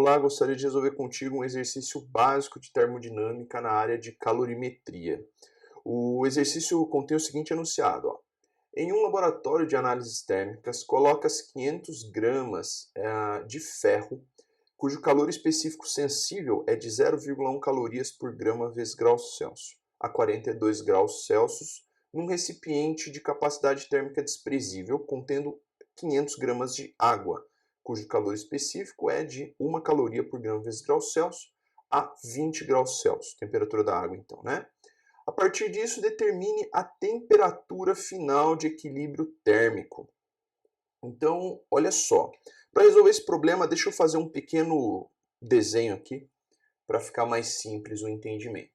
Olá, gostaria de resolver contigo um exercício básico de termodinâmica na área de calorimetria. O exercício contém o seguinte enunciado, ó. Em um laboratório de análises térmicas, coloca-se 500 gramas de ferro, cujo calor específico sensível é de 0,1 calorias por grama vezes grau Celsius, a 42 graus Celsius, num recipiente de capacidade térmica desprezível, contendo 500 gramas de água, cujo calor específico é de 1 caloria por grama vezes grau Celsius a 20 graus Celsius, temperatura da água então, né? A partir disso, determine a temperatura final de equilíbrio térmico. Então, olha só, para resolver esse problema, deixa eu fazer um pequeno desenho aqui para ficar mais simples o entendimento.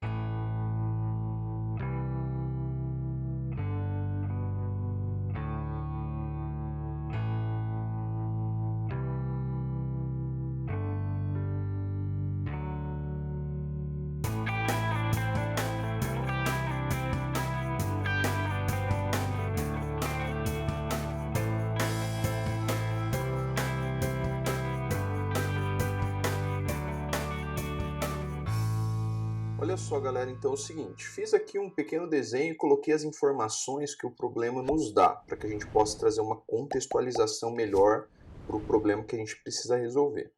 Olha só, galera, então é o seguinte, fiz aqui um pequeno desenho e coloquei as informações que o problema nos dá, para que a gente possa trazer uma contextualização melhor para o problema que a gente precisa resolver.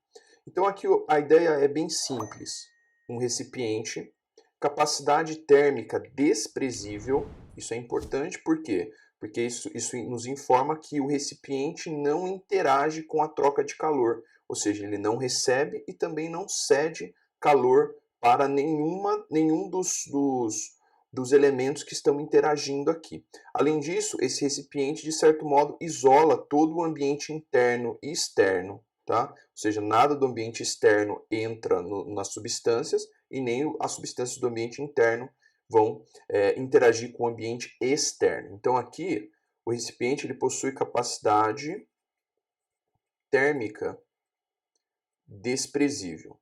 Então aqui a ideia é bem simples, um recipiente, capacidade térmica desprezível, isso é importante, por quê? Porque isso nos informa que o recipiente não interage com a troca de calor, ou seja, ele não recebe e também não cede calor para nenhum dos elementos que estão interagindo aqui. Além disso, esse recipiente, de certo modo, isola todo o ambiente interno e externo, tá? Ou seja, nada do ambiente externo entra nas substâncias e nem as substâncias do ambiente interno vão interagir com o ambiente externo. Então aqui, o recipiente ele possui capacidade térmica desprezível.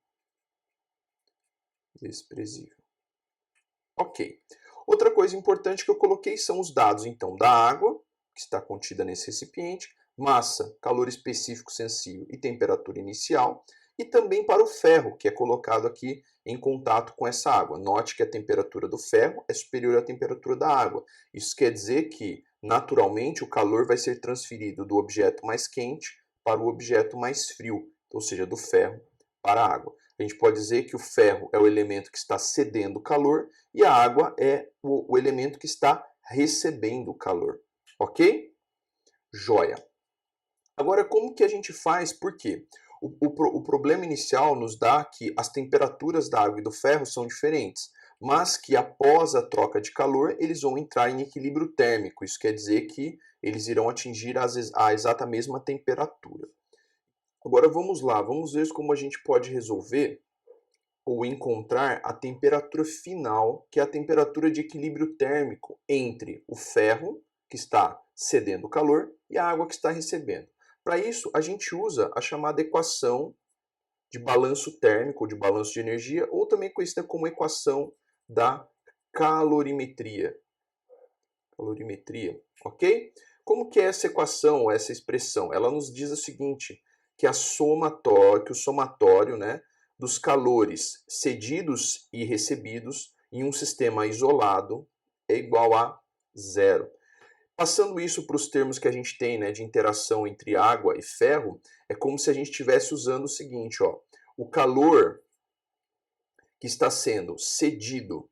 Ok. Outra coisa importante que eu coloquei são os dados, então, da água, que está contida nesse recipiente, massa, calor específico sensível e temperatura inicial, e também para o ferro, que é colocado aqui em contato com essa água. Note que a temperatura do ferro é superior à temperatura da água. Isso quer dizer que, naturalmente, o calor vai ser transferido do objeto mais quente para o objeto mais frio, ou seja, do ferro para a água. A gente pode dizer que o ferro é o elemento que está cedendo calor e a água é o elemento que está recebendo calor. Ok? Joia. Agora, como que a gente faz? Por quê? O problema inicial nos dá que as temperaturas da água e do ferro são diferentes, mas que após a troca de calor, eles vão entrar em equilíbrio térmico. Isso quer dizer que eles irão atingir a exata mesma temperatura. Agora vamos lá, vamos ver como a gente pode resolver ou encontrar a temperatura final, que é a temperatura de equilíbrio térmico entre o ferro, que está cedendo calor, e a água que está recebendo. Para isso, a gente usa a chamada equação de balanço térmico, ou de balanço de energia, ou também conhecida como equação da calorimetria. Calorimetria, ok? Como que é essa equação, ou essa expressão? Ela nos diz o seguinte, que o somatório, né, dos calores cedidos e recebidos em um sistema isolado é igual a zero. Passando isso para os termos que a gente tem, né, de interação entre água e ferro, é como se a gente estivesse usando o seguinte, ó, o calor que está sendo cedido,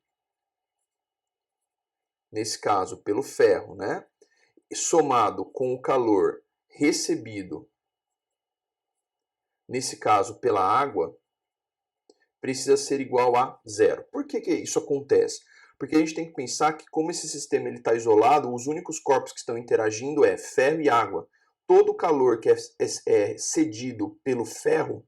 nesse caso pelo ferro, né, somado com o calor recebido, nesse caso pela água, precisa ser igual a zero. Por que isso acontece? Porque a gente tem que pensar que como esse sistema está isolado, os únicos corpos que estão interagindo é ferro e água. Todo o calor que é cedido pelo ferro,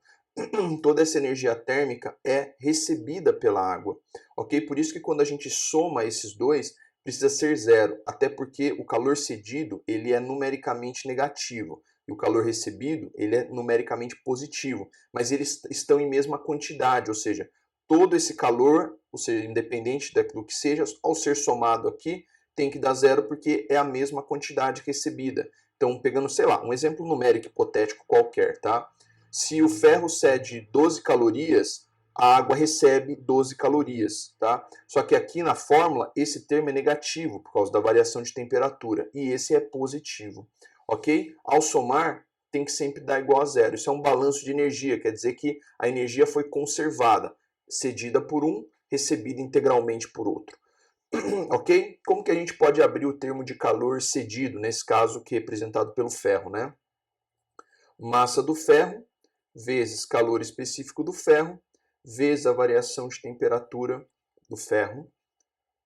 toda essa energia térmica é recebida pela água. Ok? Por isso que quando a gente soma esses dois, precisa ser zero. Até porque o calor cedido ele é numericamente negativo. E o calor recebido ele é numericamente positivo, mas eles estão em mesma quantidade, ou seja, todo esse calor, ou seja, independente do que seja, ao ser somado aqui, tem que dar zero porque é a mesma quantidade recebida. Então, pegando, sei lá, um exemplo numérico hipotético qualquer, tá? Se o ferro cede 12 calorias, a água recebe 12 calorias, tá? Só que aqui na fórmula, esse termo é negativo, por causa da variação de temperatura, e esse é positivo, ok? Ao somar, tem que sempre dar igual a zero. Isso é um balanço de energia, quer dizer que a energia foi conservada, cedida por um, recebida integralmente por outro. Ok? Como que a gente pode abrir o termo de calor cedido, nesse caso que é representado pelo ferro, né? Massa do ferro vezes calor específico do ferro, vezes a variação de temperatura do ferro,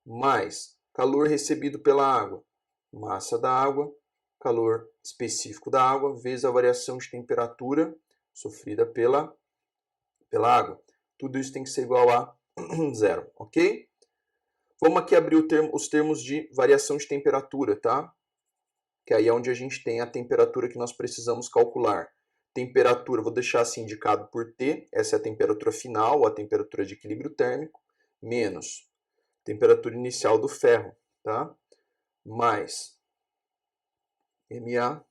mais calor recebido pela água, massa da água, calor específico da água, vezes a variação de temperatura sofrida pela água. Tudo isso tem que ser igual a zero, ok? Vamos aqui abrir os termos de variação de temperatura, tá? Que aí é onde a gente tem a temperatura que nós precisamos calcular. Temperatura, vou deixar assim indicado por T, essa é a temperatura final, ou a temperatura de equilíbrio térmico, menos temperatura inicial do ferro, tá? Mais MA,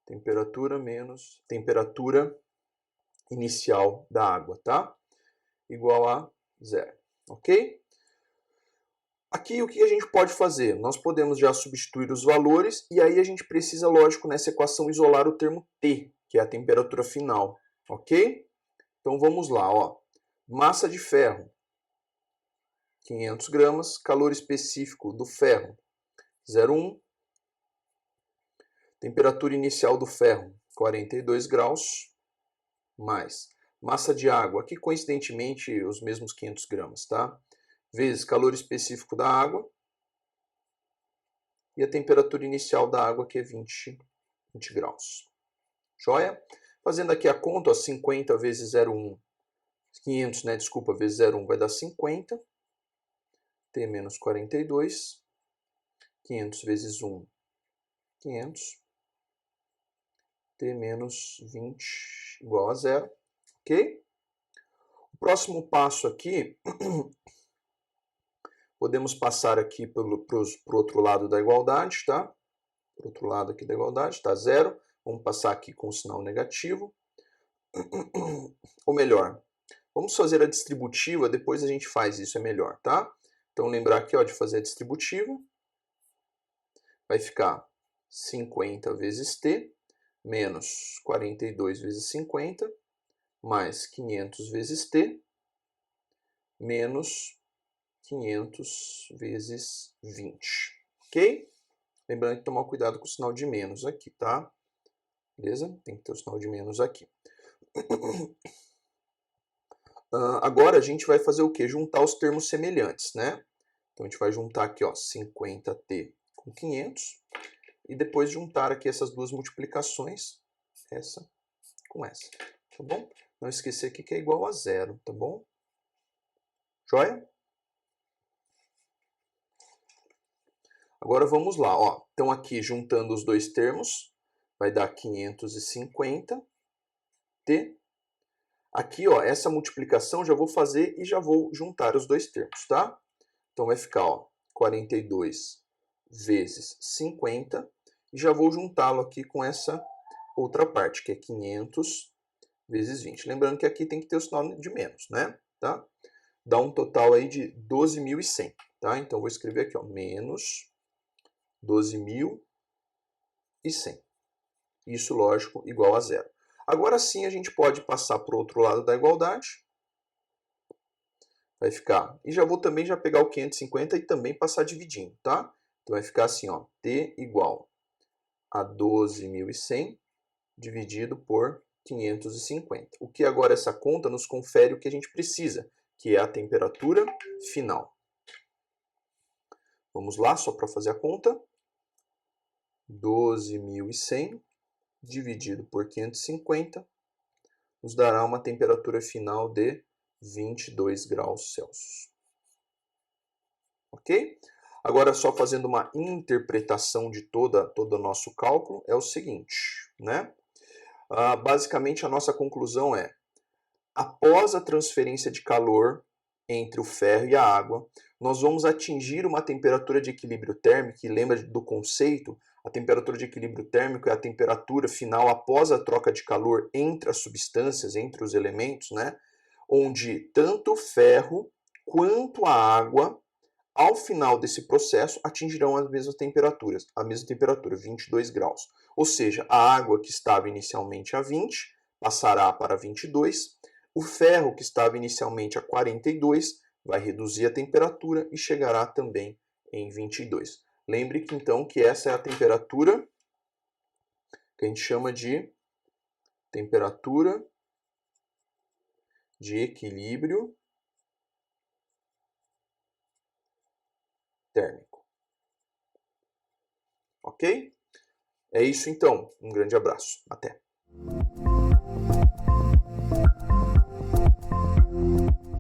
temperatura menos temperatura inicial da água, tá? Igual a zero, ok? Aqui o que a gente pode fazer? Nós podemos já substituir os valores e aí a gente precisa, lógico, nessa equação isolar o termo T, que é a temperatura final, ok? Então vamos lá, ó. Massa de ferro, 500 gramas, calor específico do ferro, 0,1. Temperatura inicial do ferro, 42 graus, mais massa de água, aqui coincidentemente os mesmos 500 gramas, tá? Vezes calor específico da água, e a temperatura inicial da água, que é 20 graus. Joia? Fazendo aqui a conta, ó, 50 vezes 0,1, 500, né, desculpa, vezes 0,1 vai dar 50, T menos 42, 500 vezes 1, 500, T menos 20 igual a zero, ok? O próximo passo aqui, podemos passar aqui para o outro lado da igualdade, tá? Para o outro lado aqui da igualdade, tá zero. Vamos passar aqui com o sinal negativo. Ou melhor, vamos fazer a distributiva, depois a gente faz isso, é melhor, tá? Então lembrar aqui, ó, de fazer a distributiva. Vai ficar 50 vezes T, menos 42 vezes 50, mais 500 vezes T, menos 500 vezes 20, ok? Lembrando que tomar cuidado com o sinal de menos aqui, tá? Beleza? Tem que ter o sinal de menos aqui. Agora a gente vai fazer o quê? Juntar os termos semelhantes, né? Então a gente vai juntar aqui, ó, 50t com 500 e depois juntar aqui essas duas multiplicações, essa com essa, tá bom? Não esquecer aqui que é igual a zero, tá bom? Joia? Agora vamos lá, ó. Então aqui juntando os dois termos, vai dar 550t. Aqui, ó, essa multiplicação já vou fazer e já vou juntar os dois termos, tá? Então vai ficar, ó, 42 vezes 50 e já vou juntá-lo aqui com essa outra parte, que é 500 vezes 20. Lembrando que aqui tem que ter o sinal de menos, né? Tá? Dá um total aí de 12.100, tá? Então vou escrever aqui, ó, menos 12.100. Isso, lógico, igual a zero. Agora sim a gente pode passar para o outro lado da igualdade. Vai ficar, e já vou também já pegar o 550 e também passar dividindo, tá? Então vai ficar assim, ó, T igual a 12.100 dividido por 550. O que agora essa conta nos confere o que a gente precisa, que é a temperatura final. Vamos lá, só para fazer a conta. 12.100 dividido por 550 nos dará uma temperatura final de 22 graus Celsius. Ok? Agora, só fazendo uma interpretação de todo o nosso cálculo, é o seguinte, né? Basicamente, a nossa conclusão é, após a transferência de calor entre o ferro e a água, nós vamos atingir uma temperatura de equilíbrio térmico, e lembra do conceito, a temperatura de equilíbrio térmico é a temperatura final após a troca de calor entre as substâncias, entre os elementos, né? Onde tanto o ferro quanto a água, ao final desse processo, atingirão as mesmas temperaturas, a mesma temperatura, 22 graus. Ou seja, a água que estava inicialmente a 20 passará para 22, o ferro que estava inicialmente a 42 vai reduzir a temperatura e chegará também em 22. Lembre que então que essa é a temperatura que a gente chama de temperatura de equilíbrio térmico. Ok? É isso então. Um grande abraço. Até.